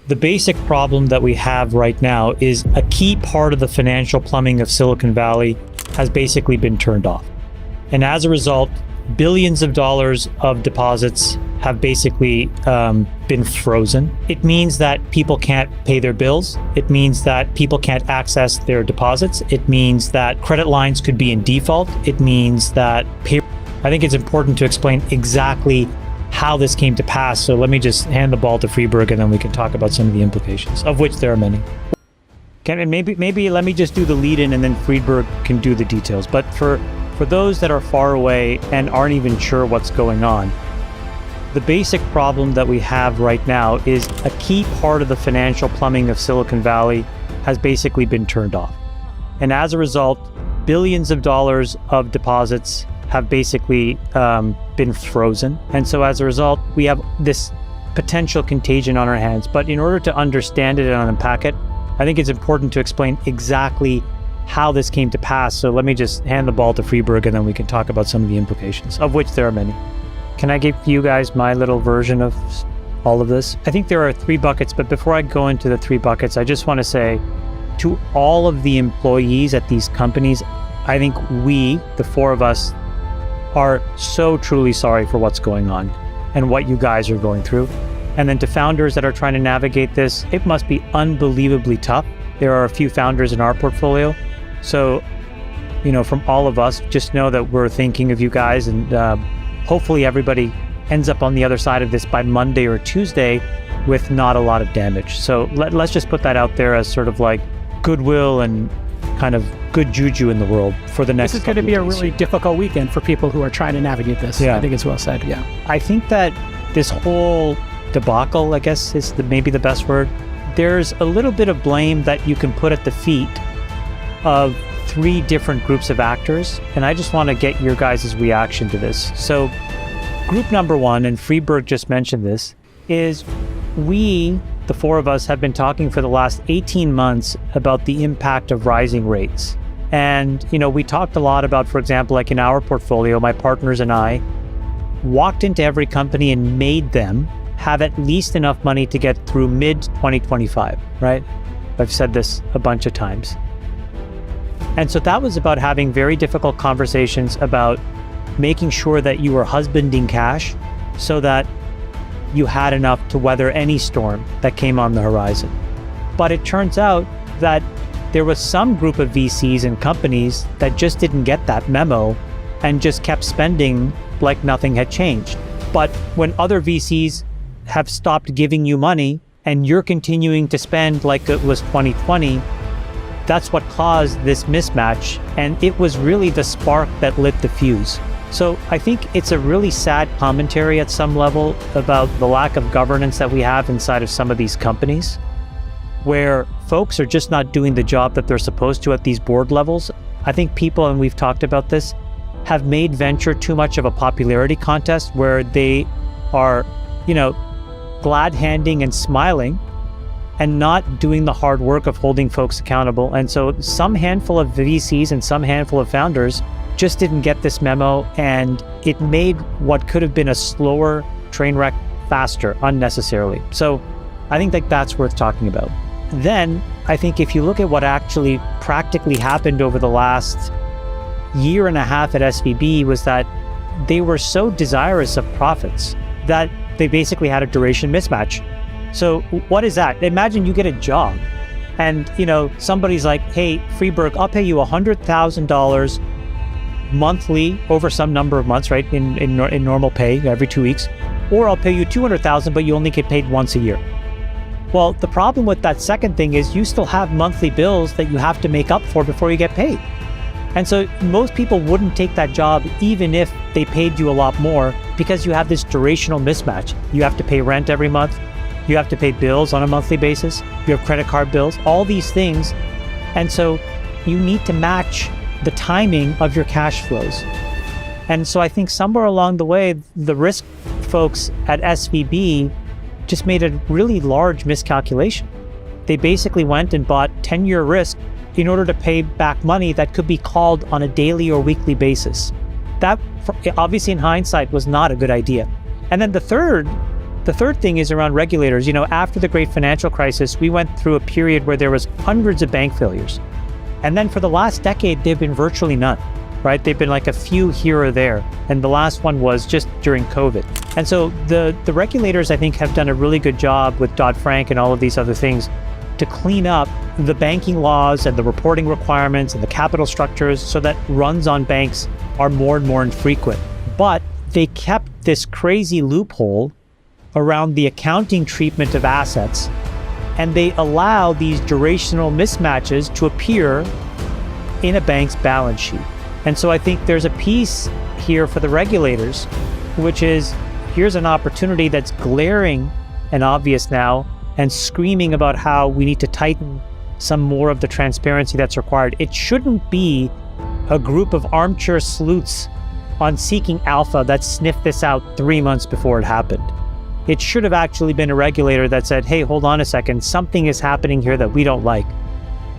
The basic problem that we have right now is a key part of the financial plumbing of Silicon Valley has basically been turned off. And as a result, billions of dollars of deposits have basically been frozen. It means that people can't pay their bills. It means that people can't access their deposits. It means that credit lines could be in default. It means that I think it's important to explain exactly how this came to pass. So let me just hand the ball to Freeberg and then we can talk about some of the implications, of which there are many. And maybe let me just do the lead in and then Freeberg can do the details. But for those that are far away and aren't even sure what's going on, the basic problem that we have right now is a key part of the financial plumbing of Silicon Valley has basically been turned off. And as a result, billions of dollars of deposits have basically been frozen. And so as a result, we have this potential contagion on our hands. But in order to understand it and unpack it, I think it's important to explain exactly how this came to pass. So let me just hand the ball to Freeberg and then we can talk about some of the implications, of which there are many. Can I give you guys my little version of all of this? I think there are 3 buckets, but before I go into the 3 buckets, I just want to say to all of the employees at these companies, I think we, the 4 of us, are so truly sorry for what's going on and what you guys are going through. And then to founders that are trying to navigate this, it must be unbelievably tough. There are a few founders in our portfolio. So, from all of us, just know that we're thinking of you guys and hopefully everybody ends up on the other side of this by Monday or Tuesday with not a lot of damage. So let's just put that out there as sort of like goodwill and kind of good juju in the world for the next. This is going to be a really difficult weekend for people who are trying to navigate this. Yeah. I think it's well said. Yeah. I think that this whole debacle, I guess is maybe the best word. There's a little bit of blame that you can put at the feet of 3 different groups of actors. And I just want to get your guys' reaction to this. So group number 1, and Freeberg just mentioned this, is we, the 4 of us, have been talking for the last 18 months about the impact of rising rates. And, we talked a lot about, for example, like in our portfolio, my partners and I walked into every company and made them have at least enough money to get through mid-2025, right? I've said this a bunch of times. And so that was about having very difficult conversations about making sure that you were husbanding cash so that you had enough to weather any storm that came on the horizon. But it turns out that there was some group of VCs and companies that just didn't get that memo and just kept spending like nothing had changed. But when other VCs have stopped giving you money and you're continuing to spend like it was 2020, that's what caused this mismatch. And it was really the spark that lit the fuse. So I think it's a really sad commentary at some level about the lack of governance that we have inside of some of these companies, where folks are just not doing the job that they're supposed to at these board levels. I think people, and we've talked about this, have made venture too much of a popularity contest where they are, glad-handing and smiling and not doing the hard work of holding folks accountable. And so some handful of VCs and some handful of founders just didn't get this memo, and it made what could have been a slower train wreck faster unnecessarily. So I think that's worth talking about. Then I think if you look at what actually practically happened over the last year and a half at SVB, was that they were so desirous of profits that they basically had a duration mismatch. So what is that? Imagine you get a job and somebody's like, hey, Freeberg, I'll pay you $100,000 monthly over some number of months, right? In normal pay every 2 weeks, or I'll pay you $200,000, but you only get paid once a year. Well, the problem with that second thing is you still have monthly bills that you have to make up for before you get paid. And so most people wouldn't take that job even if they paid you a lot more, because you have this durational mismatch. You have to pay rent every month. You have to pay bills on a monthly basis. You have credit card bills, all these things. And so you need to match the timing of your cash flows. And so I think somewhere along the way, the risk folks at SVB just made a really large miscalculation. They basically went and bought 10-year risk in order to pay back money that could be called on a daily or weekly basis. That, obviously in hindsight, was not a good idea. And then the third The third thing is around regulators. After the great financial crisis, we went through a period where there was hundreds of bank failures. And then for the last decade, they've been virtually none, right? They've been like a few here or there. And the last one was just during COVID. And so the regulators, I think, have done a really good job with Dodd-Frank and all of these other things to clean up the banking laws and the reporting requirements and the capital structures so that runs on banks are more and more infrequent. But they kept this crazy loophole around the accounting treatment of assets, and they allow these durational mismatches to appear in a bank's balance sheet. And so I think there's a piece here for the regulators, which is here's an opportunity that's glaring and obvious now and screaming about how we need to tighten some more of the transparency that's required. It shouldn't be a group of armchair sleuths on Seeking Alpha that sniffed this out 3 months before it happened. It should have actually been a regulator that said, hey, hold on a second, something is happening here that we don't like.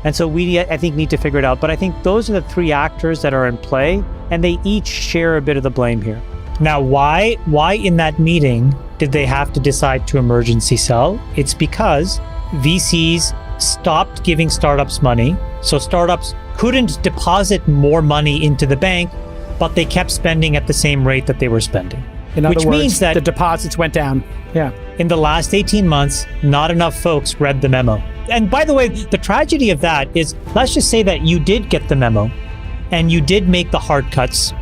And so we, I think, need to figure it out. But I think those are the three actors that are in play, and they each share a bit of the blame here. Now, why in that meeting did they have to decide to emergency sell? It's because VCs stopped giving startups money. So startups couldn't deposit more money into the bank, but they kept spending at the same rate that they were spending. In other words, means that the deposits went down. Yeah. In the last 18 months, not enough folks read the memo. And by the way, the tragedy of that is, let's just say that you did get the memo and you did make the hard cuts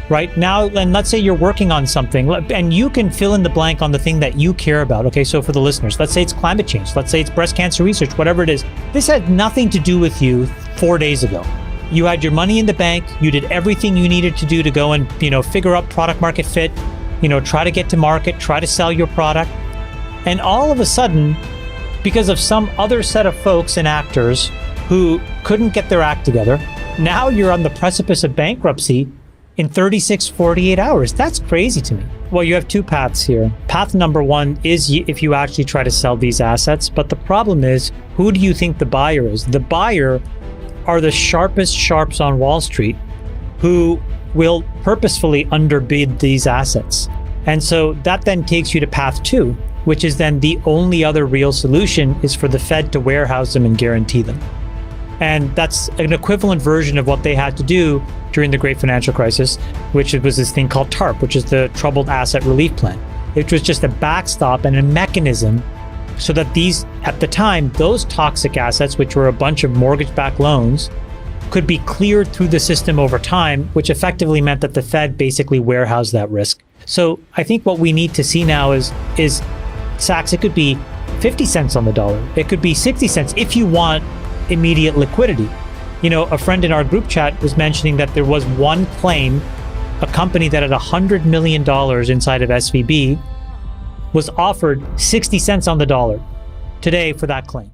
right now. And let's say you're working on something and you can fill in the blank on the thing that you care about. Okay, so for the listeners, let's say it's climate change. Let's say it's breast cancer research, whatever it is. This had nothing to do with you 4 days ago. You had your money in the bank. You did everything you needed to do to go and, figure out product market fit, try to get to market, try to sell your product. And all of a sudden, because of some other set of folks and actors who couldn't get their act together, now you're on the precipice of bankruptcy in 36, 48 hours. That's crazy to me. Well, you have two paths here. Path number one is if you actually try to sell these assets. But the problem is, who do you think the buyer is? The buyer are the sharpest sharps on Wall Street who will purposefully underbid these assets. And so that then takes you to path two, which is then the only other real solution is for the Fed to warehouse them and guarantee them. And that's an equivalent version of what they had to do during the great financial crisis, which was this thing called TARP, which is the Troubled Asset Relief Plan. It was just a backstop and a mechanism so that these, at the time, those toxic assets, which were a bunch of mortgage-backed loans, could be cleared through the system over time, which effectively meant that the Fed basically warehoused that risk. So I think what we need to see now is Sachs, it could be 50 cents on the dollar. It could be 60 cents if you want immediate liquidity. A friend in our group chat was mentioning that there was one claim, a company that had $100 million inside of SVB was offered 60 cents on the dollar today for that claim.